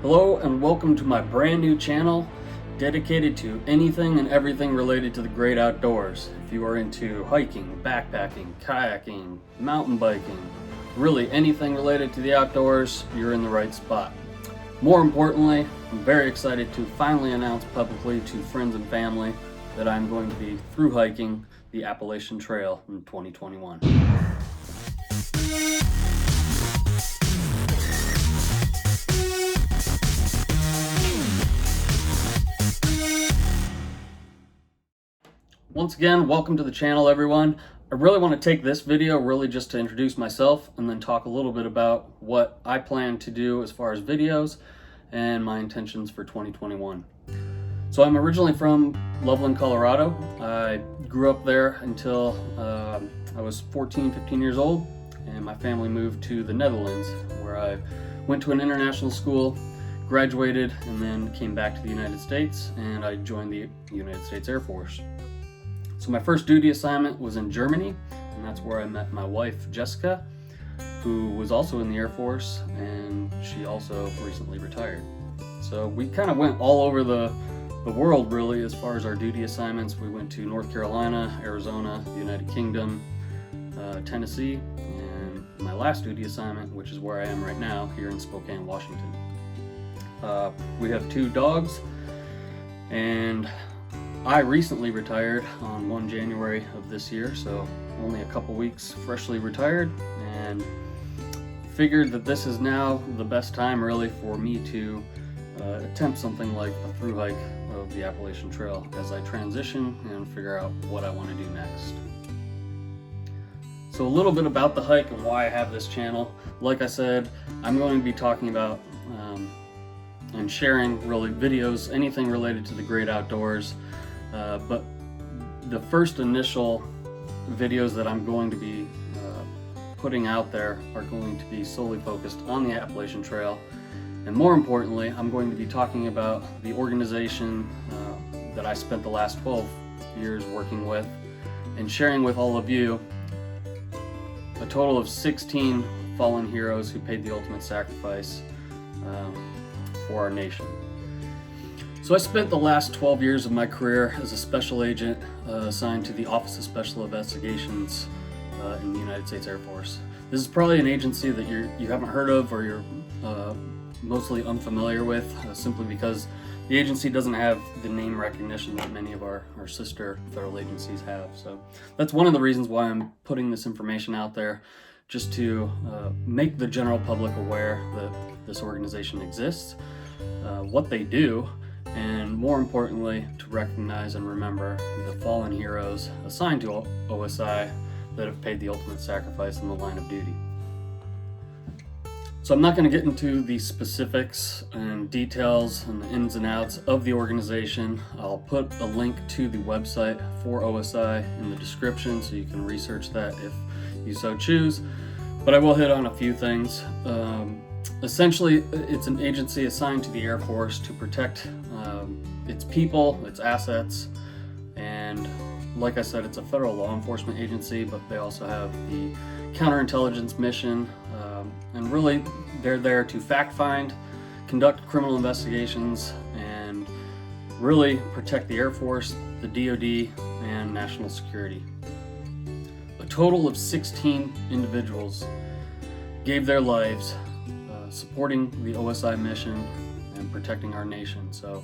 Hello and welcome to my brand new channel dedicated to anything and everything related to the great outdoors. If you are into hiking, backpacking, kayaking, mountain biking, really anything related to the outdoors, you're in the right spot. More importantly, I'm very excited to finally announce publicly to friends and family that I'm going to be through hiking the Appalachian Trail in 2021. Once again, welcome to the channel, everyone. I really want to take this video really just to introduce myself and then talk a little bit about what I plan to do as far as videos and my intentions for 2021. So I'm originally from Loveland, Colorado. I grew up there until I was 15 years old, and my family moved to the Netherlands, where I went to an international school, graduated, and then came back to the United States, and I joined the United States Air Force. So my first duty assignment was in Germany, and that's where I met my wife, Jessica, who was also in the Air Force, and she also recently retired. So we kind of went all over the world, really, as far as our duty assignments. We went to North Carolina, Arizona, the United Kingdom, Tennessee, and my last duty assignment, which is where I am right now, here in Spokane, Washington. We have 2 dogs, and I recently retired on 1 January of this year, so only a couple weeks freshly retired, and figured that this is now the best time really for me to attempt something like a through hike of the Appalachian Trail as I transition and figure out what I want to do next. So a little bit about the hike and why I have this channel. Like I said, I'm going to be talking about and sharing really videos, anything related to the great outdoors. But the first initial videos that I'm going to be putting out there are going to be solely focused on the Appalachian Trail. And more importantly, I'm going to be talking about the organization that I spent the last 12 years working with and sharing with all of you a total of 16 fallen heroes who paid the ultimate sacrifice for our nation. So I spent the last 12 years of my career as a special agent assigned to the Office of Special Investigations in the United States Air Force. This is probably an agency that you haven't heard of or you're mostly unfamiliar with, simply because the agency doesn't have the name recognition that many of our sister federal agencies have. So that's one of the reasons why I'm putting this information out there, just to make the general public aware that this organization exists, what they do, and more importantly, to recognize and remember the fallen heroes assigned to OSI that have paid the ultimate sacrifice in the line of duty. So I'm not going to get into the specifics and details and the ins and outs of the organization. I'll put a link to the website for OSI in the description so you can research that if you so choose. But I will hit on a few things. Essentially, it's an agency assigned to the Air Force to protect its people, its assets, and like I said, it's a federal law enforcement agency, but they also have the counterintelligence mission, and really they're there to fact find, conduct criminal investigations, and really protect the Air Force, the DoD, and national security. A total of 16 individuals gave their lives supporting the OSI mission and protecting our nation. So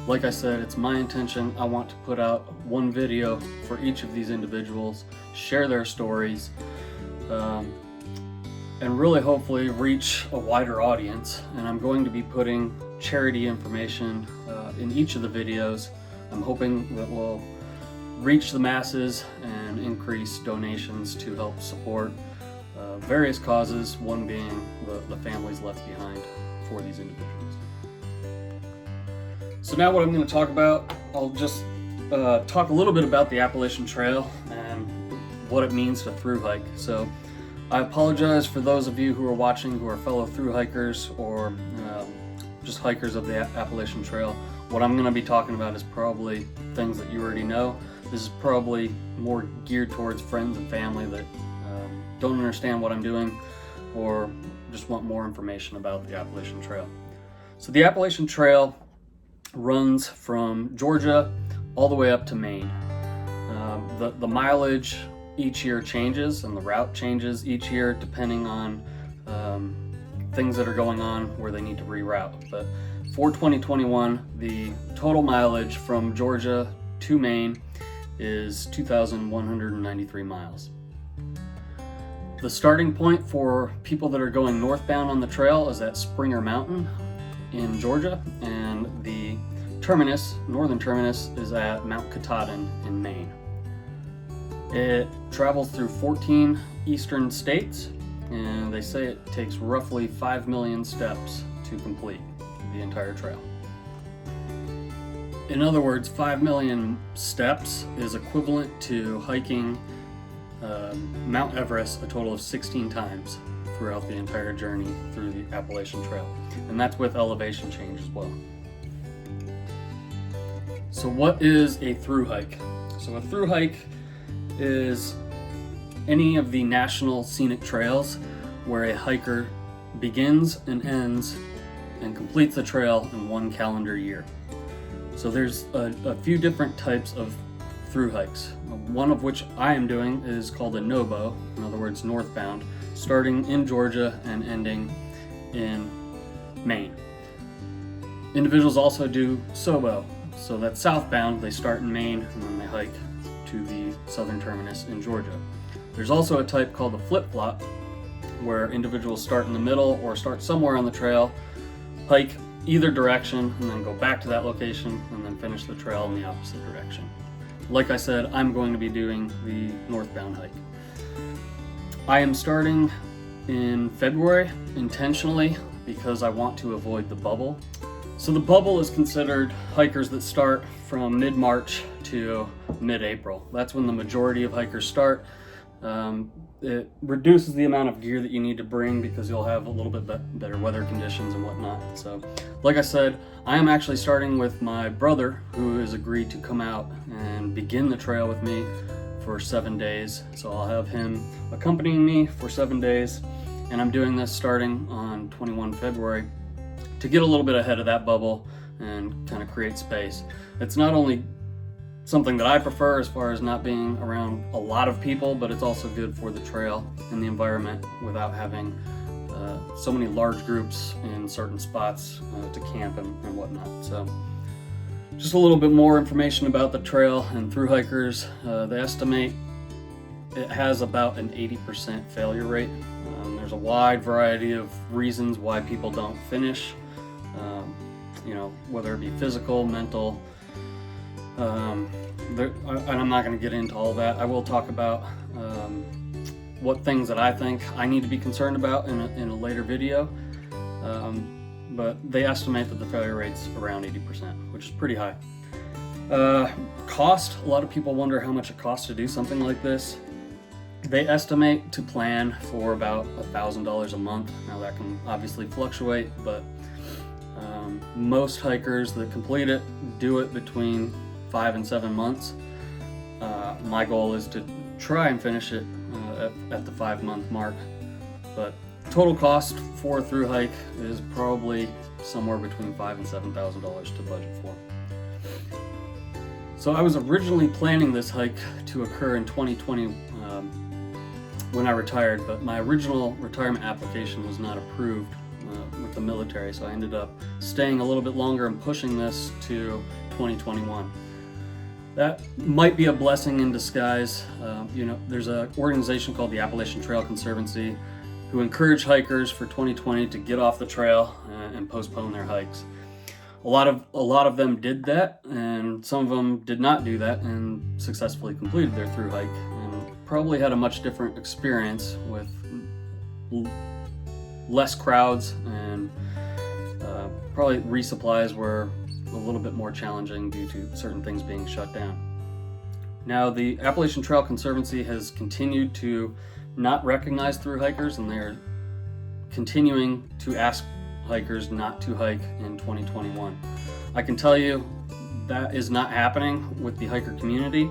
like I said, it's my intention. I want to put out one video for each of these individuals, share their stories, and really hopefully reach a wider audience. And I'm going to be putting charity information in each of the videos. I'm hoping that we'll reach the masses and increase donations to help support various causes, one being the families left behind for these individuals. So now what I'm going to talk about, I'll just talk a little bit about the Appalachian Trail and what it means to through hike. So I apologize for those of you who are watching who are fellow through hikers or just hikers of the Appalachian Trail. What I'm going to be talking about is probably things that you already know. This is probably more geared towards friends and family that don't understand what I'm doing or just want more information about the Appalachian Trail. So the Appalachian Trail runs from Georgia all the way up to Maine. The mileage each year changes and the route changes each year depending on things that are going on where they need to reroute. But for 2021, the total mileage from Georgia to Maine is 2,193 miles. The starting point for people that are going northbound on the trail is at Springer Mountain in Georgia, and the terminus, northern terminus, is at Mount Katahdin in Maine. It travels through 14 eastern states, and they say it takes roughly 5 million steps to complete the entire trail. In other words, 5 million steps is equivalent to hiking Mount Everest a total of 16 times throughout the entire journey through the Appalachian Trail. And that's with elevation change as well. So what is a through hike? So a through hike is any of the national scenic trails where a hiker begins and ends and completes the trail in one calendar year. So there's a few different types of through hikes. One of which I am doing is called a NOBO, in other words northbound, starting in Georgia and ending in Maine. Individuals also do SOBO, so that's southbound, they start in Maine and then they hike to the southern terminus in Georgia. There's also a type called a flip-flop, where individuals start in the middle or start somewhere on the trail, hike either direction, and then go back to that location and then finish the trail in the opposite direction. Like I said, I'm going to be doing the northbound hike. I am starting in February intentionally because I want to avoid the bubble. So the bubble is considered hikers that start from mid-March to mid-April. That's when the majority of hikers start. It reduces the amount of gear that you need to bring because you'll have a little bit better weather conditions and whatnot. So, like I said, I am actually starting with my brother, who has agreed to come out and begin the trail with me for 7 days. So I'll have him accompanying me for 7 days, and I'm doing this starting on 21 February to get a little bit ahead of that bubble and kind of create space. It's not only something that I prefer as far as not being around a lot of people, but it's also good for the trail and the environment without having so many large groups in certain spots to camp and whatnot. So just a little bit more information about the trail and through hikers. They estimate it has about an 80% failure rate. There's a wide variety of reasons why people don't finish, whether it be physical, mental, and I'm not going to get into all that. I will talk about what things that I think I need to be concerned about in a later video, but they estimate that the failure rate's around 80%, which is pretty high. Cost, a lot of people wonder how much it costs to do something like this. They estimate to plan for about $1,000 a month. Now that can obviously fluctuate, but most hikers that complete it do it between 5 and 7 months. My goal is to try and finish it at the 5-month mark, but total cost for a through hike is probably somewhere between $5,000 and $7,000 to budget for. So I was originally planning this hike to occur in 2020 when I retired, but my original retirement application was not approved with the military, so I ended up staying a little bit longer and pushing this to 2021. That might be a blessing in disguise. There's an organization called the Appalachian Trail Conservancy who encourage hikers for 2020 to get off the trail and postpone their hikes. A lot of them did that, and some of them did not do that and successfully completed their through hike and probably had a much different experience with less crowds, and probably resupplies were a little bit more challenging due to certain things being shut down. Now, the Appalachian Trail Conservancy has continued to not recognize through hikers, and they're continuing to ask hikers not to hike in 2021. I can tell you that is not happening with the hiker community.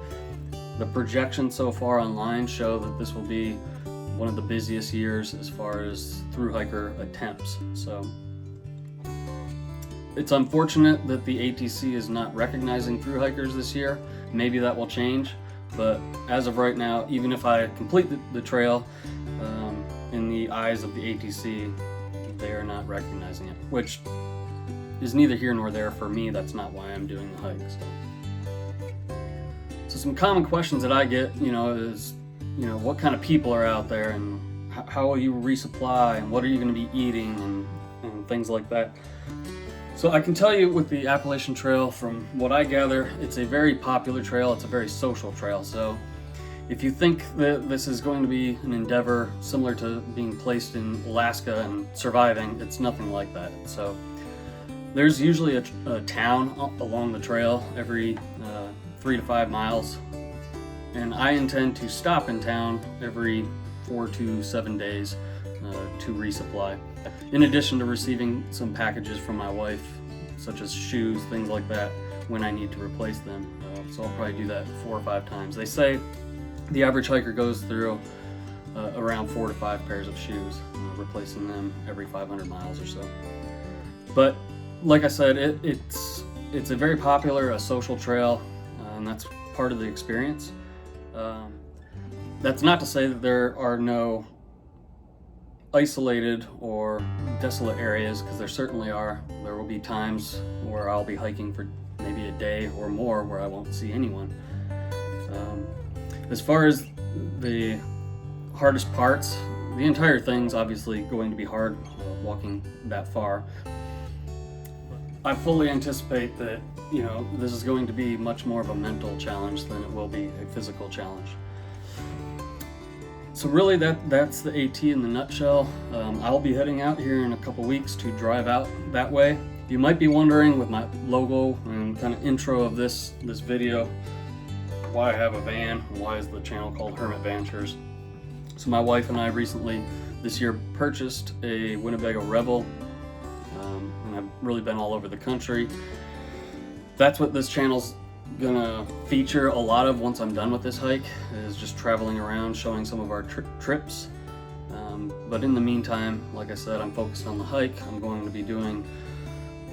The projections so far online show that this will be one of the busiest years as far as through hiker attempts. So It's unfortunate that the ATC is not recognizing thru hikers this year. Maybe that will change, but as of right now, even if I complete the trail, in the eyes of the ATC, they are not recognizing it, which is neither here nor there for me. That's not why I'm doing the hike. So some common questions that I get, is, what kind of people are out there, and how will you resupply, and what are you going to be eating, and things like that. So I can tell you with the Appalachian Trail, from what I gather, it's a very popular trail. It's a very social trail. So if you think that this is going to be an endeavor similar to being placed in Alaska and surviving, it's nothing like that. So there's usually a town along the trail every 3 to 5 miles, and I intend to stop in town every 4 to 7 days to resupply, in addition to receiving some packages from my wife, such as shoes, things like that, when I need to replace them. So I'll probably do that 4 or 5 times. They say the average hiker goes through around 4 to 5 pairs of shoes, replacing them every 500 miles or so. But like I said, it's a very popular, a social trail, and that's part of the experience. That's not to say that there are no isolated or desolate areas, because there certainly are. There will be times where I'll be hiking for maybe a day or more where I won't see anyone. As far as the hardest parts, the entire thing's obviously going to be hard, walking that far. I fully anticipate that, this is going to be much more of a mental challenge than it will be a physical challenge. So really that's the AT in the nutshell. I'll be heading out here in a couple weeks to drive out that way. You might be wondering, with my logo and kind of intro of this video, why I have a van, and why is the channel called Hermit Ventures. So my wife and I recently this year purchased a Winnebago Revel, and I've really been all over the country. That's what this channel's gonna feature a lot of once I'm done with this hike, is just traveling around showing some of our trips. But in the meantime, like I said, I'm focused on the hike. I'm going to be doing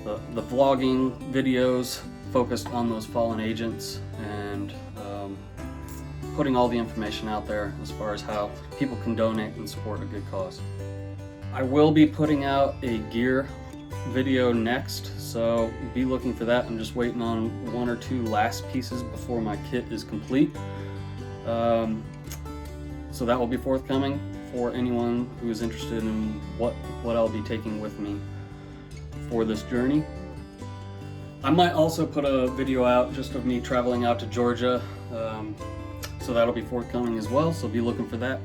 the vlogging videos focused on those fallen agents, and putting all the information out there as far as how people can donate and support a good cause. I will be putting out a gear video next, so be looking for that. I'm just waiting on 1 or 2 last pieces before my kit is complete. So that will be forthcoming for anyone who is interested in what I'll be taking with me for this journey. I might also put a video out just of me traveling out to Georgia, so that'll be forthcoming as well, so be looking for that.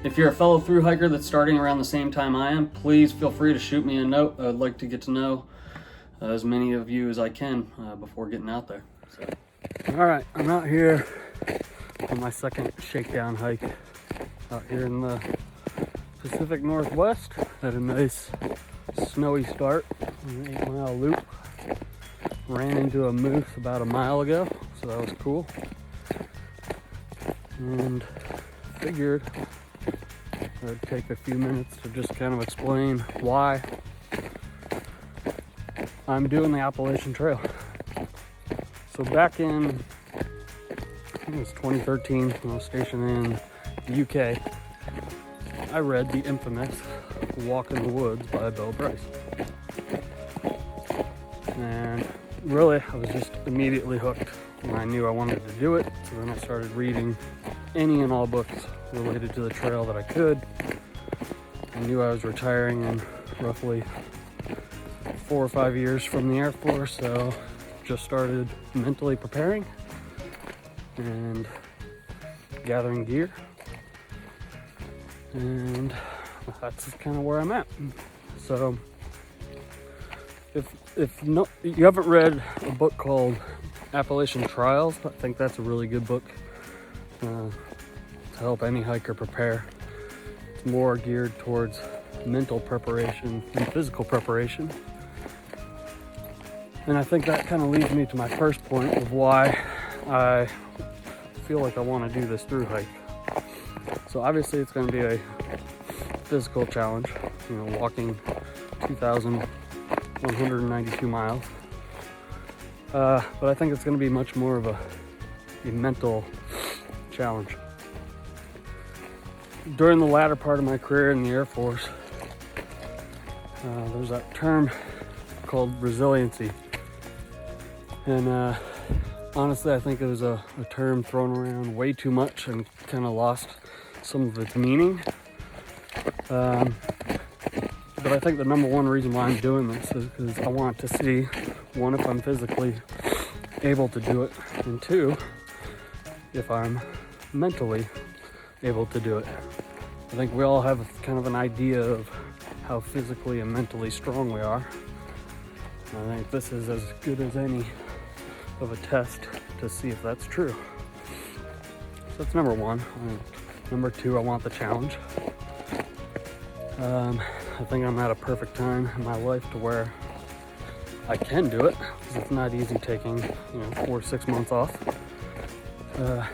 If you're a fellow thru hiker that's starting around the same time I am, please feel free to shoot me a note. I'd like to get to know as many of you as I can before getting out there. So. All right, I'm out here on my second shakedown hike out here in the Pacific Northwest. Had a nice snowy start on an 8-mile loop. Ran into a moose about a mile ago, so that was cool. And figured I'd take a few minutes to just kind of explain why I'm doing the Appalachian Trail. So back in, I think it was 2013, when I was stationed in the UK, I read the infamous Walk in the Woods by Bill Bryce. And really, I was just immediately hooked, and I knew I wanted to do it. So then I started reading any and all books related to the trail that I could. I knew I was retiring in roughly 4 or 5 years from the Air Force, so just started mentally preparing and gathering gear, and that's kind of where I'm at. So if no, you haven't read a book called Appalachian Trails, I think that's a really good book to help any hiker prepare. It's more geared towards mental preparation than physical preparation. And I think that kind of leads me to my first point of why I feel like I want to do this thru hike. So obviously it's going to be a physical challenge, walking 2,000 192 miles. But I think it's going to be much more of a mental challenge. During the latter part of my career in the Air Force, there's that term called resiliency. And honestly, I think it was a term thrown around way too much and kind of lost some of its meaning. But I think the number one reason why I'm doing this is because I want to see, one, if I'm physically able to do it, and two, if I'm mentally able to do it. I think we all have kind of an idea of how physically and mentally strong we are. And I think this is as good as any of a test to see if that's true. So that's number one. Number two, I want the challenge. I think I'm at a perfect time in my life to where I can do it, because it's not easy taking 4 or 6 months off to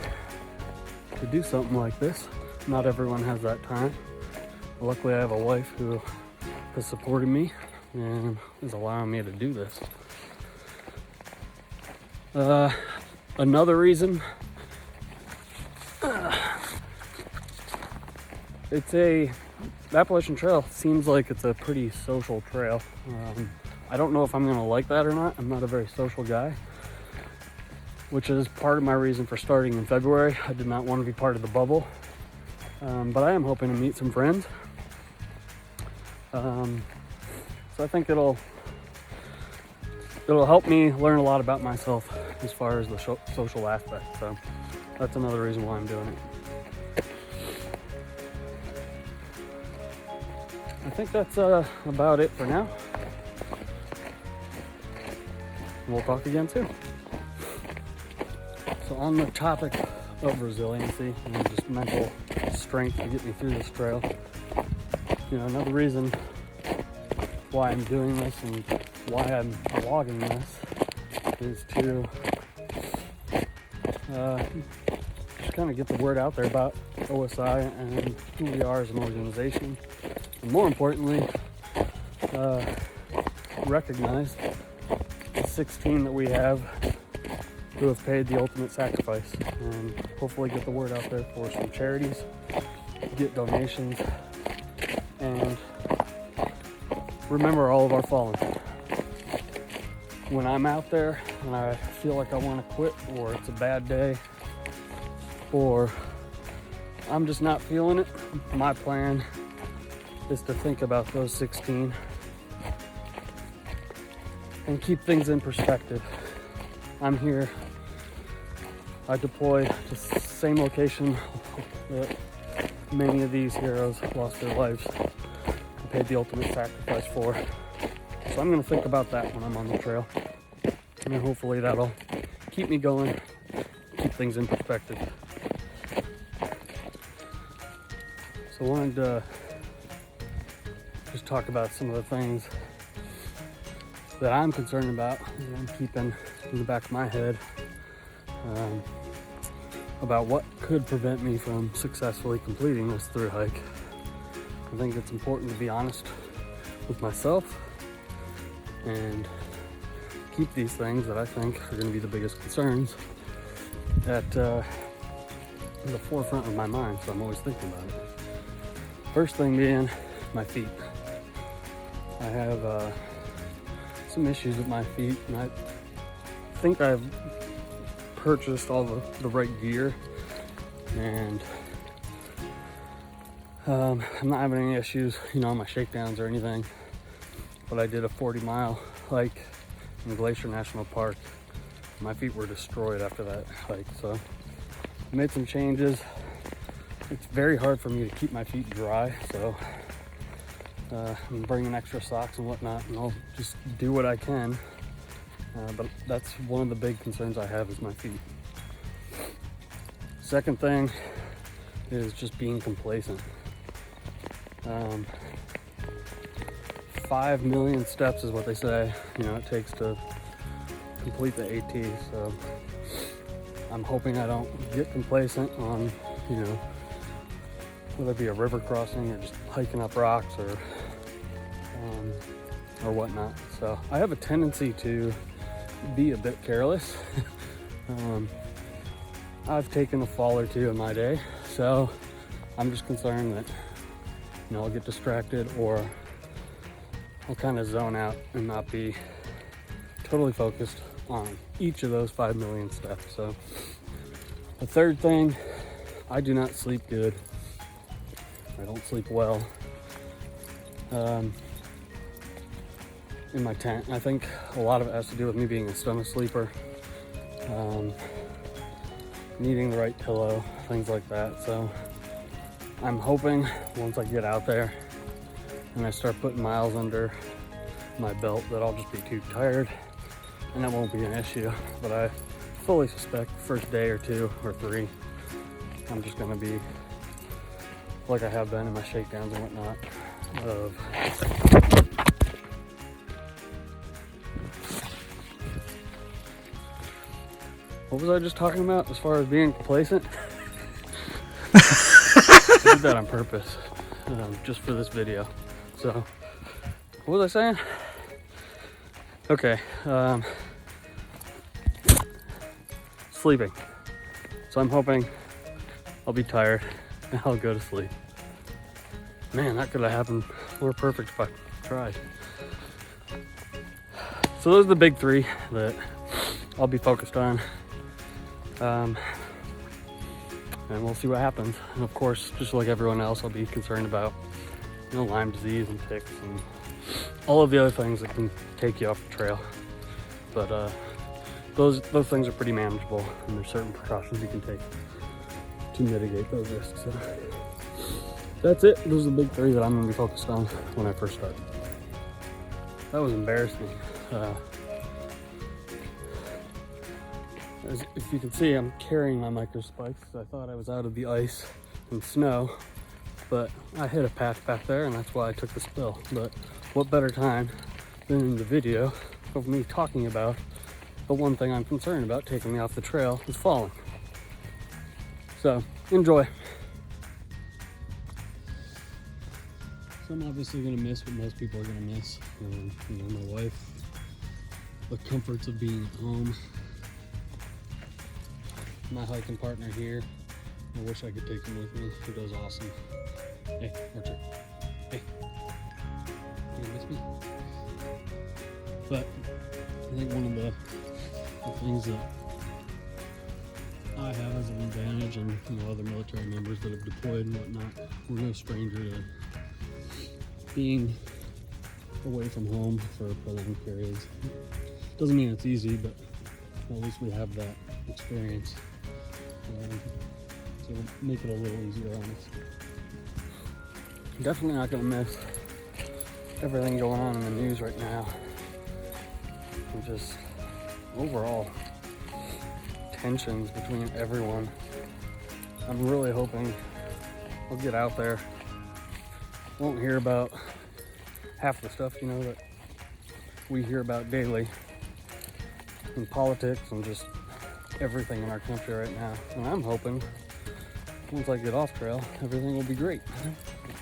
do something like this. Not everyone has that time. Luckily, I have a wife who has supported me and is allowing me to do this. Another reason, the Appalachian Trail seems like it's a pretty social trail. I don't know if I'm gonna like that or not. I'm not a very social guy, which is part of my reason for starting in February. I did not want to be part of the bubble, but I am hoping to meet some friends. So I think it'll help me learn a lot about myself as far as the social aspect. So that's another reason why I'm doing it. I think that's about it for now. We'll talk again soon. So on the topic of resiliency and just mental strength to get me through this trail, another reason why I'm doing this and why I'm vlogging this is to just kind of get the word out there about OSI and who we are as an organization. And more importantly, recognize the 16 that we have who have paid the ultimate sacrifice, and hopefully get the word out there for some charities, get donations, and remember all of our fallen. When I'm out there and I feel like I want to quit, or it's a bad day, or I'm just not feeling it, my plan is to think about those 16 and keep things in perspective. I'm here. I deployed to the same location that many of these heroes lost their lives and paid the ultimate sacrifice for. So I'm going to think about that when I'm on the trail. And hopefully that'll keep me going, keep things in perspective. So I wanted to just talk about some of the things that I'm concerned about, that I'm keeping in the back of my head, about what could prevent me from successfully completing this through hike. I think it's important to be honest with myself and keep these things that I think are going to be the biggest concerns at the forefront of my mind, so I'm always thinking about it. First thing being my feet. I have some issues with my feet, and I think I've purchased all the right gear, and I'm not having any issues, on my shakedowns or anything. But I did a 40-mile hike in Glacier National Park. My feet were destroyed after that hike, so I made some changes. It's very hard for me to keep my feet dry, so I'm bringing extra socks and whatnot, and I'll just do what I can. But that's one of the big concerns I have, is my feet. Second thing is just being complacent. 5 million steps is what they say, it takes to complete the AT. So I'm hoping I don't get complacent on, whether it be a river crossing or just hiking up rocks or or whatnot. So I have a tendency to be a bit careless. I've taken a fall or two in my day, so I'm just concerned that, you know, I'll get distracted or I'll kind of zone out and not be totally focused on each of those 5 million steps. So the third thing, I do not sleep good. I don't sleep well in my tent. I think a lot of it has to do with me being a stomach sleeper, needing the right pillow, things like that. So I'm hoping once I get out there and I start putting miles under my belt that I'll just be too tired and that won't be an issue. But I fully suspect the first day or 2 or 3, I'm just gonna be like I have been in my shakedowns and whatnot of what was I just talking about as far as being complacent? I did that on purpose, just for this video. So, what was I saying? Okay, sleeping. So I'm hoping I'll be tired and I'll go to sleep. Man, that could have happened more perfect if I tried. So those are the big 3 that I'll be focused on. And we'll see what happens. And of course, just like everyone else, I'll be concerned about, you know, Lyme disease and ticks and all of the other things that can take you off the trail. But those things are pretty manageable, and there's certain precautions you can take to mitigate those risks. So that's it. Those are the big 3 that I'm going to be focused on when I first start. That was embarrassing. If you can see, I'm carrying my micro spikes. I thought I was out of the ice and snow, but I hit a patch back there, and that's why I took the spill. But what better time than in the video of me talking about the one thing I'm concerned about taking me off the trail is falling. So enjoy. So I'm obviously gonna miss what most people are gonna miss. You know, my wife, the comforts of being at home. My hiking partner here, I wish I could take him with me. He does awesome. Hey, Archer. Hey. You gonna miss me? But I think one of the things that I have as an advantage, and you know, other military members that have deployed and whatnot, we're no stranger to being away from home for prolonged periods. Doesn't mean it's easy, but at least we have that experience. So it'll make it a little easier on us. I'm definitely not going to miss everything going on in the news right now. And just overall tensions between everyone. I'm really hoping I'll get out there. Won't hear about half the stuff, you know, that we hear about daily in politics and just everything in our country right now. And I'm hoping once I get off trail, everything will be great.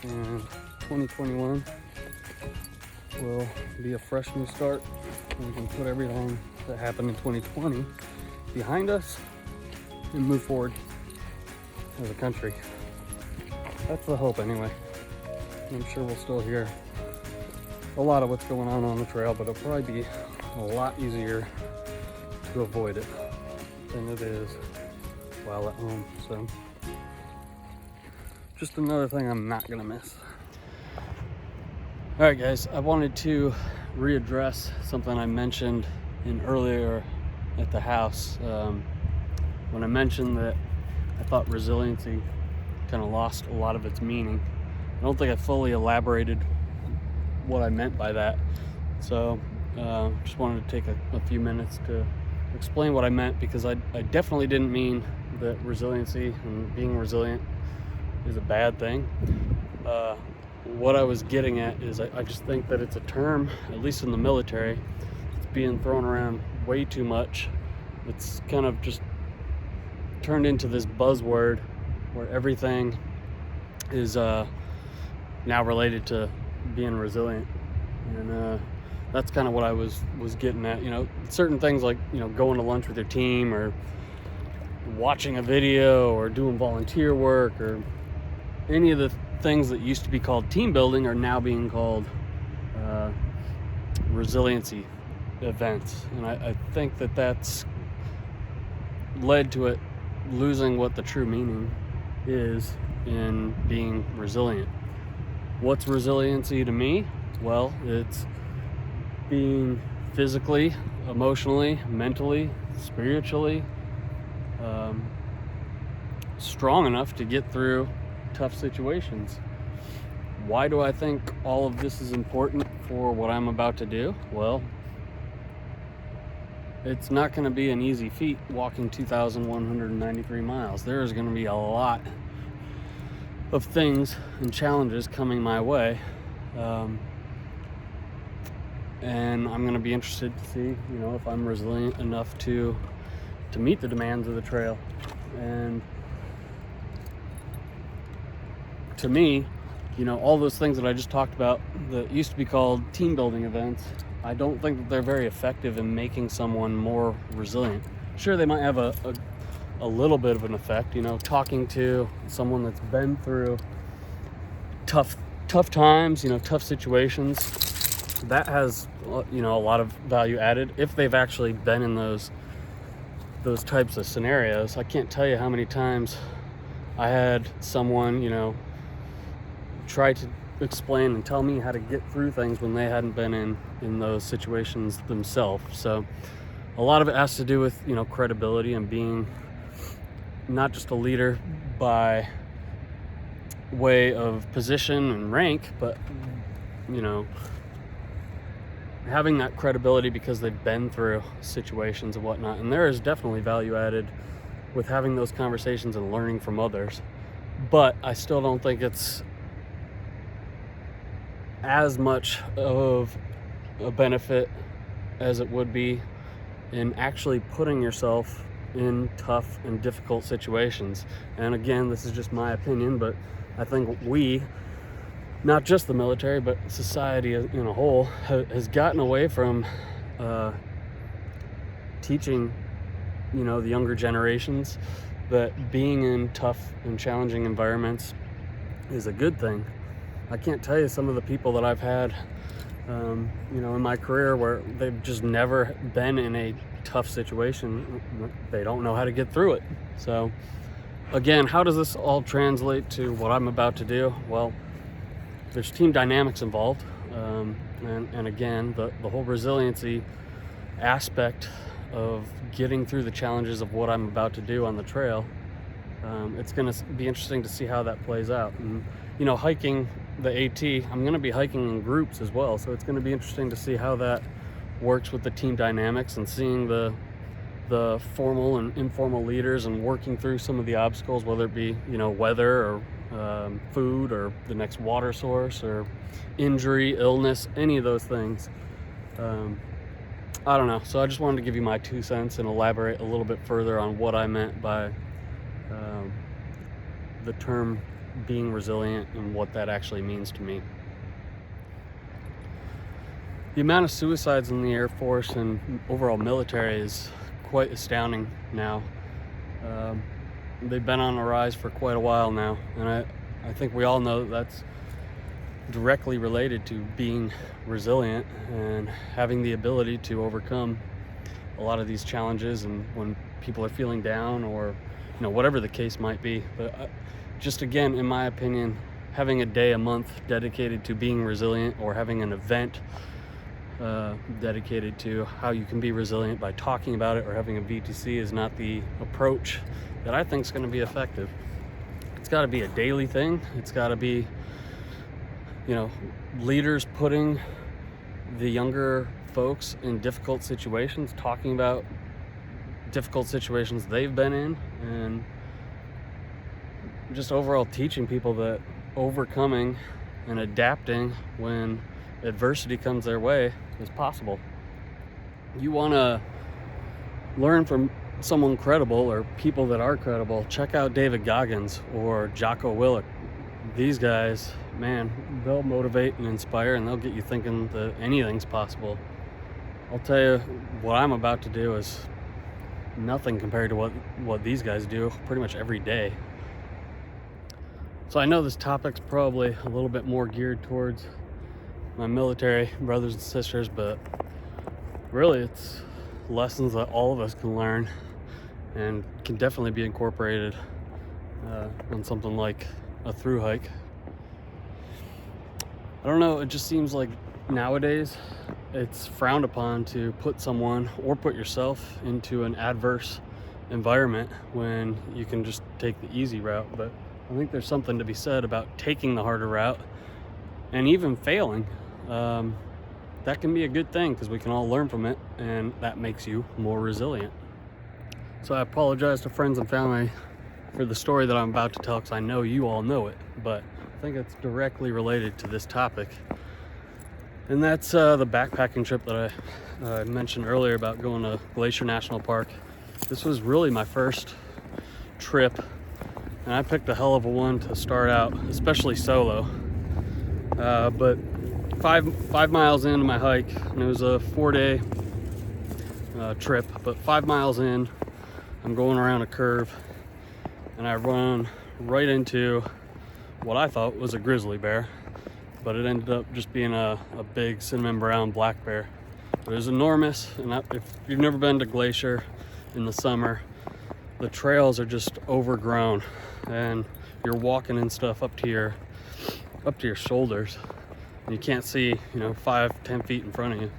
And 2021 will be a fresh new start. And we can put everything that happened in 2020 behind us and move forward as a country. That's the hope anyway. I'm sure we'll still hear a lot of what's going on the trail, but it'll probably be a lot easier to avoid it than it is while at home. So just another thing I'm not gonna miss. All right guys, I wanted to readdress something I mentioned in earlier at the house when I mentioned that I thought resiliency kind of lost a lot of its meaning. I don't think I fully elaborated what I meant by that, so just wanted to take a few minutes to explain what I meant, because I definitely didn't mean that resiliency and being resilient is a bad thing. What I was getting at is I just think that it's a term, at least in the military, it's being thrown around way too much. It's kind of just turned into this buzzword where everything is now related to being resilient. And that's kind of what I was getting at. Certain things like, going to lunch with your team, or watching a video, or doing volunteer work, or any of the things that used to be called team building are now being called resiliency events. And I think that that's led to it losing what the true meaning is in being resilient. What's resiliency to me? Well, it's being physically, emotionally, mentally, spiritually strong enough to get through tough situations. Why do I think all of this is important for what I'm about to do? Well, it's not going to be an easy feat walking 2,193 miles. There is going to be a lot of things and challenges coming my way. And I'm going to be interested to see, if I'm resilient enough to meet the demands of the trail. And to me, all those things that I just talked about that used to be called team building events, I don't think that they're very effective in making someone more resilient. Sure, they might have a little bit of an effect, talking to someone that's been through tough times, tough situations. That has, a lot of value added if they've actually been in those types of scenarios. I can't tell you how many times I had someone, try to explain and tell me how to get through things when they hadn't been in those situations themselves. So a lot of it has to do with, credibility and being not just a leader by way of position and rank, but, having that credibility because they've been through situations and whatnot. And there is definitely value added with having those conversations and learning from others. But I still don't think it's as much of a benefit as it would be in actually putting yourself in tough and difficult situations. And again, this is just my opinion, but I think we, not just the military, but society in a whole, has gotten away from teaching, the younger generations that being in tough and challenging environments is a good thing. I can't tell you some of the people that I've had, in my career where they've just never been in a tough situation. They don't know how to get through it. So again, how does this all translate to what I'm about to do? Well, there's team dynamics involved. And again, the whole resiliency aspect of getting through the challenges of what I'm about to do on the trail, it's going to be interesting to see how that plays out. And, hiking the AT, I'm going to be hiking in groups as well. So it's going to be interesting to see how that works with the team dynamics and seeing the formal and informal leaders and working through some of the obstacles, whether it be, weather or food or the next water source or injury, illness, any of those things. I don't know. So I just wanted to give you my 2 cents and elaborate a little bit further on what I meant by the term being resilient and what that actually means to me. The amount of suicides in the Air Force and overall military is quite astounding now. They've been on a rise for quite a while now, and I think we all know that that's directly related to being resilient and having the ability to overcome a lot of these challenges, and when people are feeling down or whatever the case might be. But just again, in my opinion, having a day a month dedicated to being resilient, or having an event dedicated to how you can be resilient by talking about it or having a VTC is not the approach that I think is going to be effective. It's got to be a daily thing. It's got to be, leaders putting the younger folks in difficult situations, talking about difficult situations they've been in, and just overall teaching people that overcoming and adapting when adversity comes their way is possible. You want to learn from someone credible or people that are credible, check out David Goggins or Jocko Willink. These guys man, they'll motivate and inspire, and they'll get you thinking that anything's possible. I'll tell you, what I'm about to do is nothing compared to what these guys do pretty much every day. So I know this topic's probably a little bit more geared towards my military brothers and sisters, but really it's lessons that all of us can learn and can definitely be incorporated on something like a through hike. I don't know, it just seems like nowadays it's frowned upon to put someone or put yourself into an adverse environment when you can just take the easy route. But I think there's something to be said about taking the harder route and even failing. That can be a good thing because we can all learn from it, and that makes you more resilient. So I apologize to friends and family for the story that I'm about to tell, because I know you all know it, but I think it's directly related to this topic. And that's the backpacking trip that I mentioned earlier about going to Glacier National Park. This was really my first trip, and I picked a hell of a one to start out, especially solo. But five miles into my hike, and it was a 4-day trip, but 5 miles in, I'm going around a curve, and I run right into what I thought was a grizzly bear, but it ended up just being a big cinnamon brown black bear. It was enormous, and if you've never been to Glacier in the summer, the trails are just overgrown, and you're walking and stuff up to your shoulders, and you can't see 5-10 feet in front of you.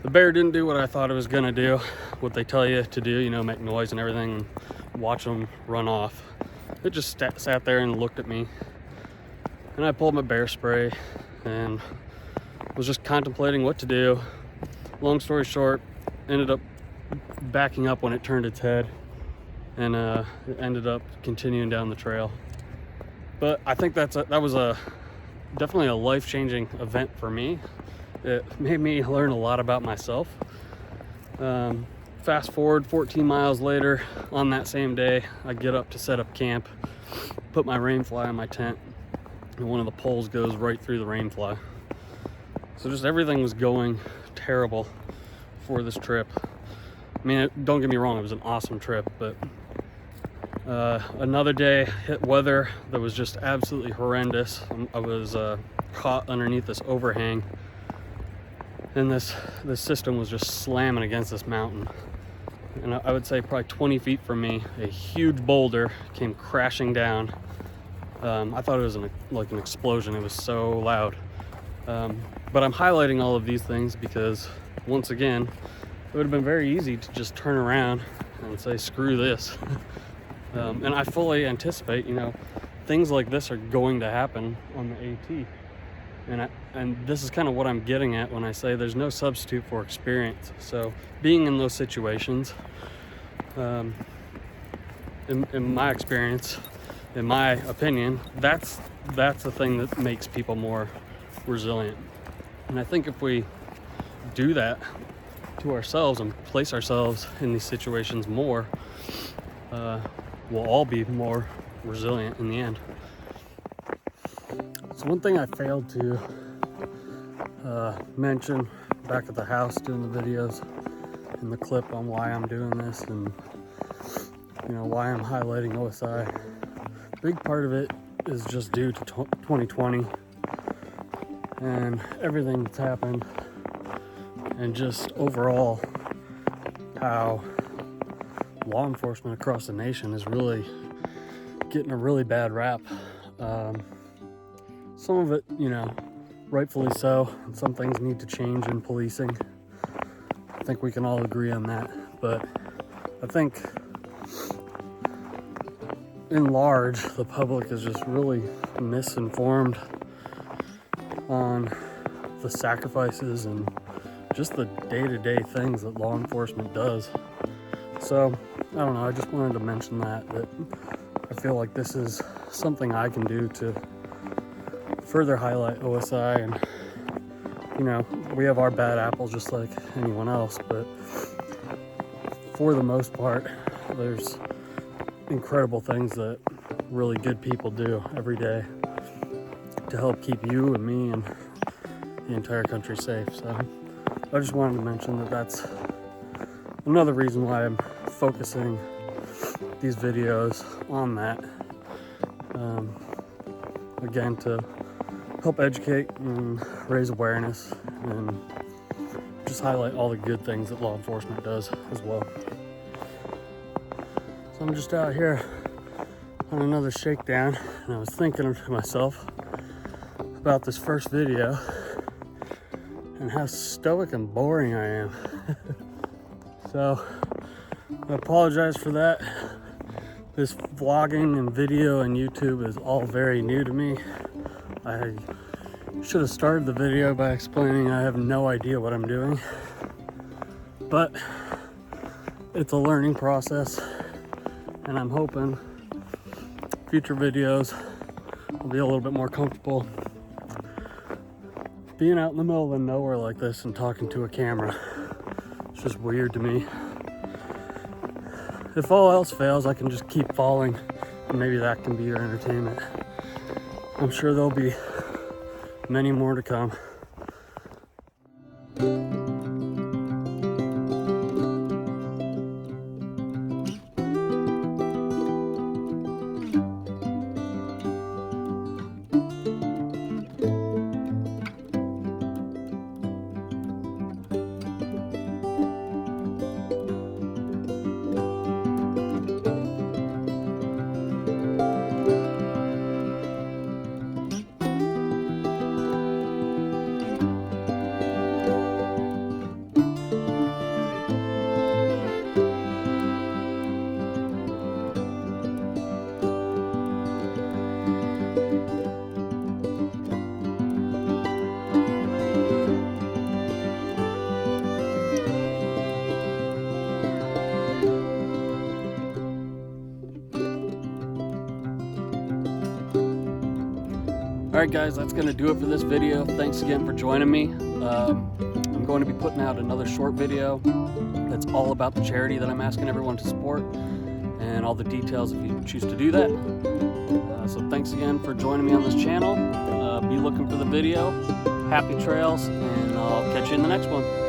The bear didn't do what I thought it was gonna do, what they tell you to do, make noise and everything, and watch them run off. It just sat there and looked at me, and I pulled my bear spray and was just contemplating what to do. Long story short, ended up backing up when it turned its head, and it ended up continuing down the trail. But I think that was definitely a life-changing event for me. It made me learn a lot about myself. Fast forward 14 miles later, on that same day, I get up to set up camp, put my rainfly on my tent, and one of the poles goes right through the rainfly. So just everything was going terrible for this trip. I mean, don't get me wrong, it was an awesome trip, but another day hit weather that was just absolutely horrendous. I was caught underneath this overhang, and this system was just slamming against this mountain. And I would say probably 20 feet from me, a huge boulder came crashing down. I thought it was like an explosion. It was so loud. But I'm highlighting all of these things because, once again, it would have been very easy to just turn around and say, screw this. And I fully anticipate, things like this are going to happen on the AT. And this is kind of what I'm getting at when I say there's no substitute for experience. So being in those situations, in my experience, in my opinion, that's the thing that makes people more resilient. And I think if we do that to ourselves and place ourselves in these situations more, we'll all be more resilient in the end. So one thing I failed to mention back at the house doing the videos in the clip on why I'm doing this and why I'm highlighting OSI. Big part of it is just due to 2020 and everything that's happened, and just overall how law enforcement across the nation is really getting a really bad rap. Some of it, rightfully so, and some things need to change in policing. I think we can all agree on that, but I think in large, the public is just really misinformed on the sacrifices and just the day-to-day things that law enforcement does. So, I don't know, I just wanted to mention that I feel like this is something I can do to further highlight OSI. And we have our bad apples just like anyone else, but for the most part, there's incredible things that really good people do every day to help keep you and me and the entire country safe. So I just wanted to mention that that's another reason why I'm focusing these videos on that. Again, to help educate and raise awareness and just highlight all the good things that law enforcement does as well. So I'm just out here on another shakedown, and I was thinking to myself about this first video and how stoic and boring I am. So I apologize for that. This vlogging and video and YouTube is all very new to me. I should have started the video by explaining I have no idea what I'm doing, but it's a learning process, and I'm hoping future videos will be a little bit more comfortable being out in the middle of nowhere like this and talking to a camera. It's just weird to me. If all else fails, I can just keep falling, and maybe that can be your entertainment. I'm sure there'll be many more to come. Alright guys, that's going to do it for this video. Thanks again for joining me. I'm going to be putting out another short video that's all about the charity that I'm asking everyone to support, and all the details if you choose to do that. So thanks again for joining me on this channel. Be looking for the video. Happy trails, and I'll catch you in the next one.